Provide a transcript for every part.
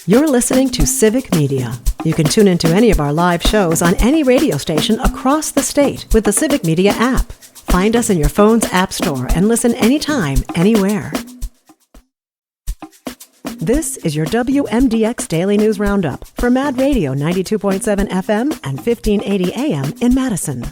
You're listening to Civic Media. You can tune into any of our live shows on any radio station across the state with the Civic Media app. Find us in your phone's app store and listen anytime, anywhere. This is your WMDX Daily News Roundup for Mad Radio 92.7 FM and 1580 AM in Madison.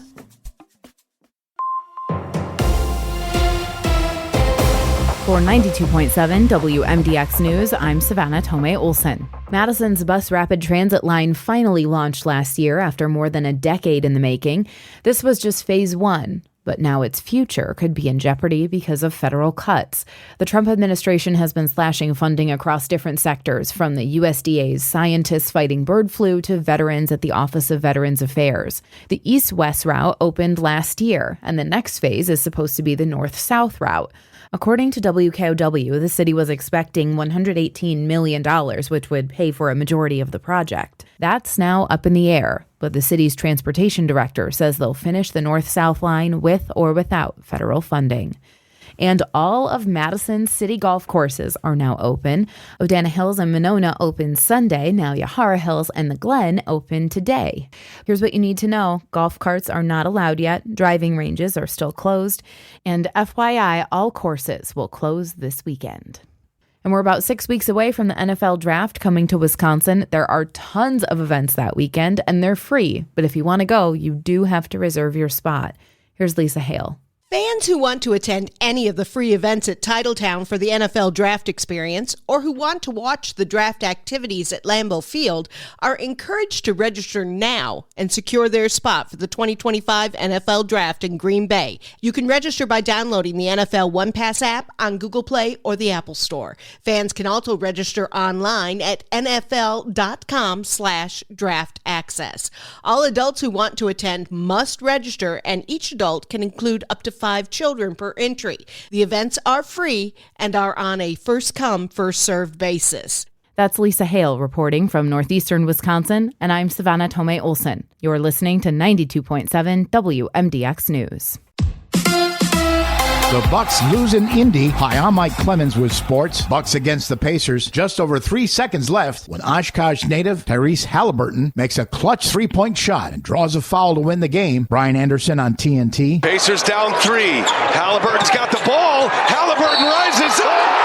For 92.7 WMDX News, I'm Savannah Tomei Olsen. Madison's bus rapid transit line finally launched last year after more than a decade in the making. This was just phase one, but now its future could be in jeopardy because of federal cuts. The Trump administration has been slashing funding across different sectors, from the USDA's scientists fighting bird flu to veterans at the Office of Veterans Affairs. The east-west route opened last year, and the next phase is supposed to be the north-south route. According to WKOW, the city was expecting $118 million, which would pay for a majority of the project. That's now up in the air, but the city's transportation director says they'll finish the north-south line with or without federal funding. And all of Madison's city golf courses are now open. Odana Hills and Monona opened Sunday. Now Yahara Hills and the Glen open today. Here's what you need to know. Golf carts are not allowed yet. Driving ranges are still closed. And FYI, all courses will close this weekend. And we're about 6 weeks away from the NFL draft coming to Wisconsin. There are tons of events that weekend, and they're free. But if you want to go, you do have to reserve your spot. Here's Lisa Hale. Fans who want to attend any of the free events at Titletown for the NFL draft experience, or who want to watch the draft activities at Lambeau Field, are encouraged to register now and secure their spot for the 2025 NFL Draft in Green Bay. You can register by downloading the NFL One Pass app on Google Play or the Apple Store. Fans can also register online at nfl.com/draft access. All adults who want to attend must register, and each adult can include up to 5 children per entry. The events are free and are on a first-come, first-served basis. That's Lisa Hale reporting from northeastern Wisconsin, and I'm Savannah Tomei Olsen. You're listening to 92.7 WMDX News. The Bucks lose in Indy. Hi, I'm Mike Clemens with sports. Bucks against the Pacers. Just over 3 seconds left when Oshkosh native Tyrese Halliburton makes a clutch three-point shot and draws a foul to win the game. Brian Anderson on TNT. Pacers down 3. Halliburton's got the ball. Halliburton rises up.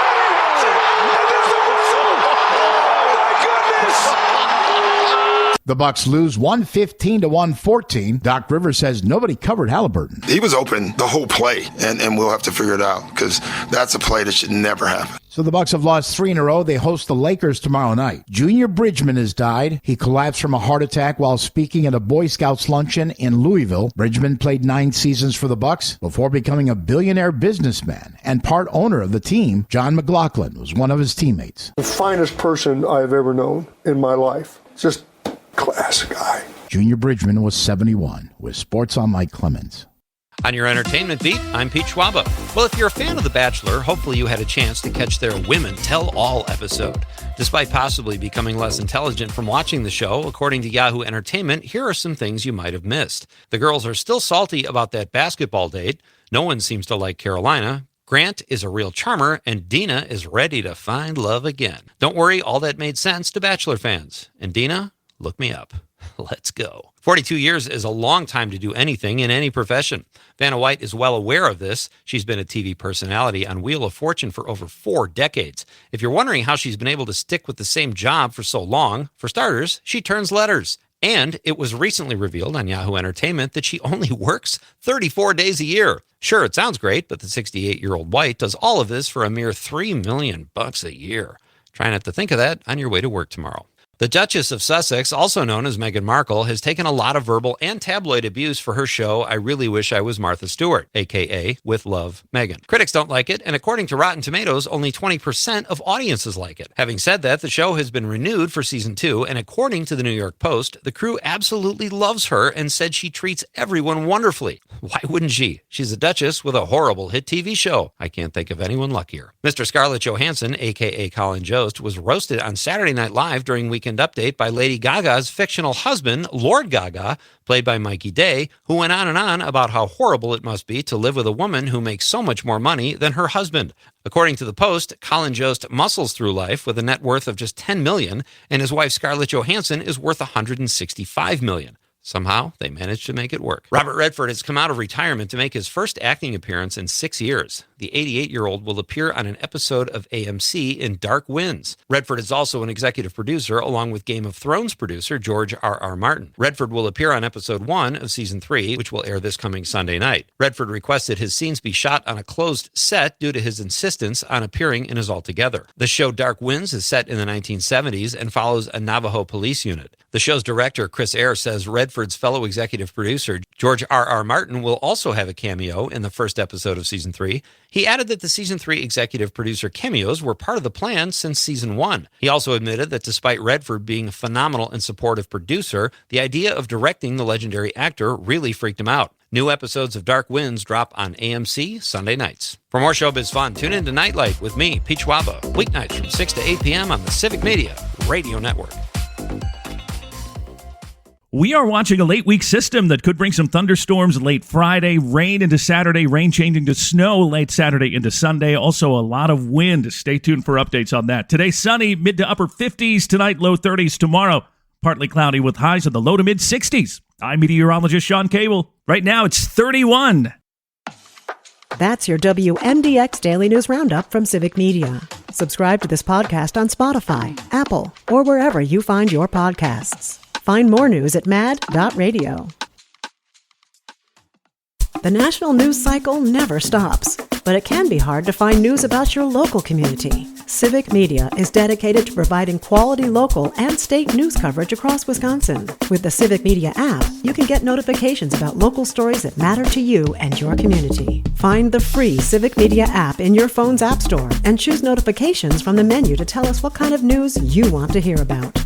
The Bucks lose 115 to 114. Doc Rivers says nobody covered Halliburton. He was open the whole play, and we'll have to figure it out because that's a play that should never happen. So the Bucks have lost 3 in a row. They host the Lakers tomorrow night. Junior Bridgman has died. He collapsed from a heart attack while speaking at a Boy Scouts luncheon in Louisville. Bridgman played 9 seasons for the Bucks before becoming a billionaire businessman and part owner of the team. John McLaughlin was one of his teammates. The finest person I've ever known in my life. Just class guy. Junior Bridgman was 71. With Sports on Mike Clemens. On your entertainment beat, I'm Pete Schwaba. Well, if you're a fan of The Bachelor, hopefully you had a chance to catch their Women Tell All episode. Despite possibly becoming less intelligent from watching the show, according to Yahoo Entertainment, here are some things you might have missed. The girls are still salty about that basketball date. No one seems to like Carolina. Grant is a real charmer, and Dina is ready to find love again. Don't worry, all that made sense to Bachelor fans. And Dina, look me up. Let's go. 42 years is a long time to do anything in any profession. Vanna White is well aware of this. She's been a TV personality on Wheel of Fortune for over 4 decades. If you're wondering how she's been able to stick with the same job for so long, for starters, she turns letters. And it was recently revealed on Yahoo Entertainment that she only works 34 days a year. Sure, it sounds great, but the 68-year-old White does all of this for a mere $3 million a year. Try not to think of that on your way to work tomorrow. The Duchess of Sussex, also known as Meghan Markle, has taken a lot of verbal and tabloid abuse for her show I Really Wish I Was Martha Stewart, a.k.a. With Love, Meghan. Critics don't like it, and according to Rotten Tomatoes, only 20% of audiences like it. Having said that, the show has been renewed for season 2, and according to the New York Post, the crew absolutely loves her and said she treats everyone wonderfully. Why wouldn't she? She's a duchess with a horrible hit TV show. I can't think of anyone luckier. Mr. Scarlett Johansson, a.k.a. Colin Jost, was roasted on Saturday Night Live during weekend second update by Lady Gaga's fictional husband, Lord Gaga, played by Mikey Day, who went on about how horrible it must be to live with a woman who makes so much more money than her husband. According to the Post, Colin Jost muscles through life with a net worth of just $10 million, and his wife Scarlett Johansson is worth $165 million. Somehow, they managed to make it work. Robert Redford has come out of retirement to make his first acting appearance in 6 years. The 88-year-old will appear on an episode of AMC in Dark Winds. Redford is also an executive producer, along with Game of Thrones producer George R.R. Martin. Redford will appear on episode 1 of season 3, which will air this coming Sunday night. Redford requested his scenes be shot on a closed set due to his insistence on appearing in his Altogether. The show Dark Winds is set in the 1970s and follows a Navajo police unit. The show's director, Chris Eyre, says Redford's fellow executive producer, George R.R. Martin, will also have a cameo in the first episode of Season 3. He added that the Season 3 executive producer cameos were part of the plan since Season 1. He also admitted that despite Redford being a phenomenal and supportive producer, the idea of directing the legendary actor really freaked him out. New episodes of Dark Winds drop on AMC Sunday nights. For more showbiz fun, tune in to Nightlight with me, Pete Schwaba, weeknights from 6 to 8 p.m. on the Civic Media Radio Network. We are watching a late week system that could bring some thunderstorms late Friday, rain into Saturday, rain changing to snow late Saturday into Sunday. Also a lot of wind. Stay tuned for updates on that. Today, sunny, mid to upper 50s. Tonight, low 30s. Tomorrow, partly cloudy with highs in the low to mid 60s. I'm meteorologist Sean Cable. Right now, it's 31. That's your WMDX Daily News Roundup from Civic Media. Subscribe to this podcast on Spotify, Apple, or wherever you find your podcasts. Find more news at mad.radio. The national news cycle never stops, but it can be hard to find news about your local community. Civic Media is dedicated to providing quality local and state news coverage across Wisconsin. With the Civic Media app, you can get notifications about local stories that matter to you and your community. Find the free Civic Media app in your phone's app store and choose notifications from the menu to tell us what kind of news you want to hear about.